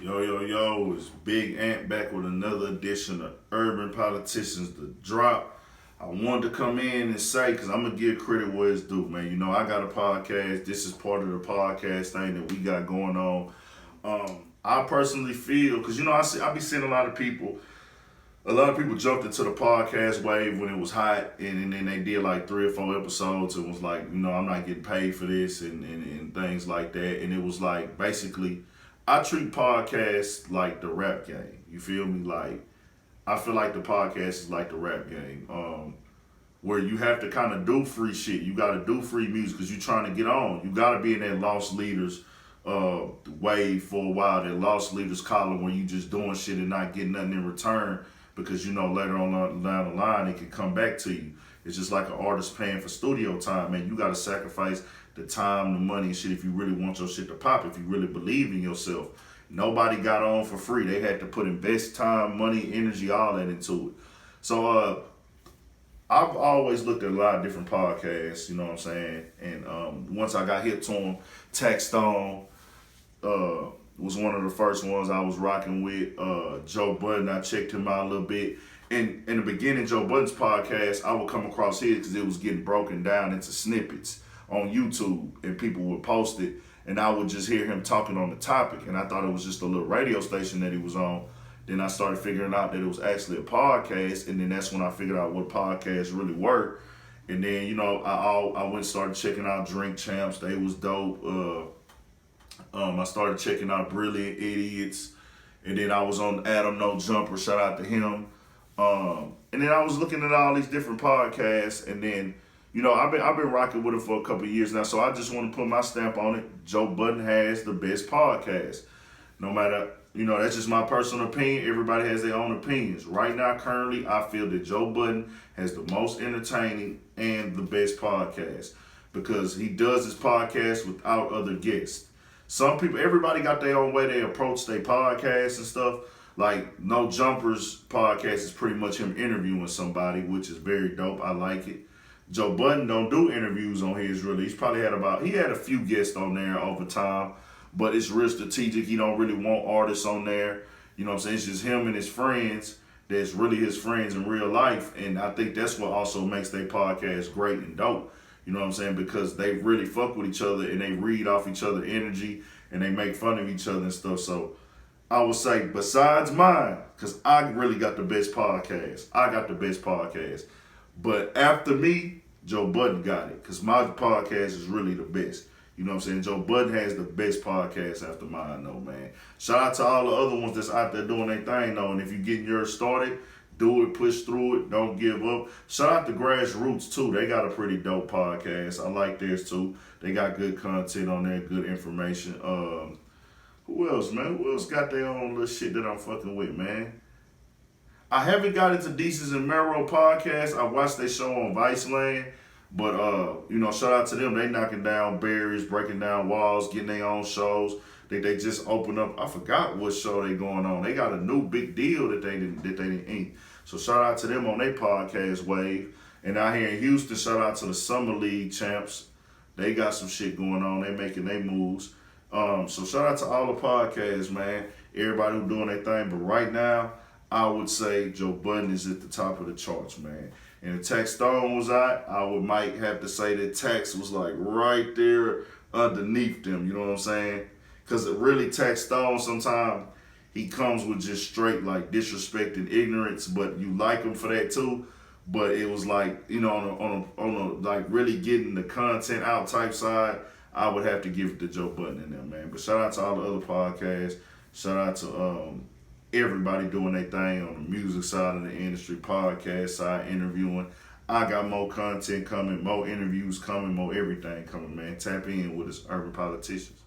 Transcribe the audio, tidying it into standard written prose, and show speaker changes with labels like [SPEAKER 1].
[SPEAKER 1] Yo, it's Big Ant back with another edition of Urban Politicians The Drop. I wanted to come in and say, because I'm going to give credit where it's due, man. You know, I got a podcast. This is part of the podcast thing that we got going on. I personally feel, because, you know, I be seeing a lot of people jumped into the podcast wave when it was hot, and then they did like 3 or 4 episodes and was like, you know, I'm not getting paid for this and things like that. And it was like, basically, I treat podcasts like the rap game. You feel me? Like, I feel like the podcast is like the rap game, where you have to kind of do free shit. You got to do free music because you're trying to get on. You got to be in that Lost Leaders wave for a while, that Lost Leaders column where you just doing shit and not getting nothing in return, because you know later on down the line it can come back to you. It's just like an artist paying for studio time, man. You got to sacrifice the time, the money and shit if you really want your shit to pop, if you really believe in yourself. Nobody got on for free. They had to put invest time, money, energy, all that into it. So I've always looked at a lot of different podcasts, you know what I'm saying? And once I got hit to them, Tax Stone was one of the first ones I was rocking with. Joe Budden, I checked him out a little bit. And in the beginning, Joe Budden's podcast, I would come across his because it was getting broken down into snippets on YouTube, and people would post it, and I would just hear him talking on the topic, and I thought it was just a little radio station that he was on. Then I started figuring out that it was actually a podcast, and then that's when I figured out what podcasts really were. And then, you know, I went and started checking out Drink Champs. They was dope. I started checking out Brilliant Idiots, and then I was on Adam No Jumper, shout out to him. And then I was looking at all these different podcasts, and then, you know, I've been rocking with it for a couple of years now, so I just want to put my stamp on it. Joe Budden has the best podcast. No matter, you know, that's just my personal opinion. Everybody has their own opinions. Right now, currently, I feel that Joe Budden has the most entertaining and the best podcast, because he does his podcast without other guests. Some people, everybody got their own way they approach their podcasts and stuff. Like No Jumper's podcast is pretty much him interviewing somebody, which is very dope. I like it. Joe Budden don't do interviews on his really. He's probably had a few guests on there over time, but it's real strategic. He don't really want artists on there. You know what I'm saying? It's just him and his friends that's really his friends in real life. And I think that's what also makes their podcast great and dope. You know what I'm saying? Because they really fuck with each other and they read off each other's energy and they make fun of each other and stuff. So I would say besides mine, because I really got the best podcast. I got the best podcast. But after me, Joe Budden got it, because my podcast is really the best. You know what I'm saying? Joe Budden has the best podcast after mine, though, man. Shout out to all the other ones that's out there doing their thing, though. And if you're getting yours started, do it, push through it, don't give up. Shout out to Grassroots, too. They got a pretty dope podcast. I like theirs, too. They got good content on there, good information. Who else, man? Who else got their own little shit that I'm fucking with, man? I haven't got into Deeces and Mero podcast. I watched their show on Viceland, but you know, shout out to them. They knocking down barriers, breaking down walls, getting their own shows. They just opened up. I forgot what show they going on. They got a new big deal that they didn't ink. So shout out to them on their podcast wave. And out here in Houston, shout out to the Summer League champs. They got some shit going on. They making their moves. So shout out to all the podcasts, man. Everybody who doing their thing. But right now, I would say Joe Budden is at the top of the charts, man. And if Tax Stone was out, might have to say that Tax was like right there underneath them, you know what I'm saying? Because really Tax Stone, sometimes he comes with just straight like disrespect and ignorance, but you like him for that too. But it was like, you know, on a like really getting the content out type side, I would have to give it to Joe Budden in there, man. But shout out to all the other podcasts. Shout out to everybody doing their thing on the music side of the industry, podcast side, interviewing. I got more content coming, more interviews coming, more everything coming, man. Tap in with us, Urban Politicians.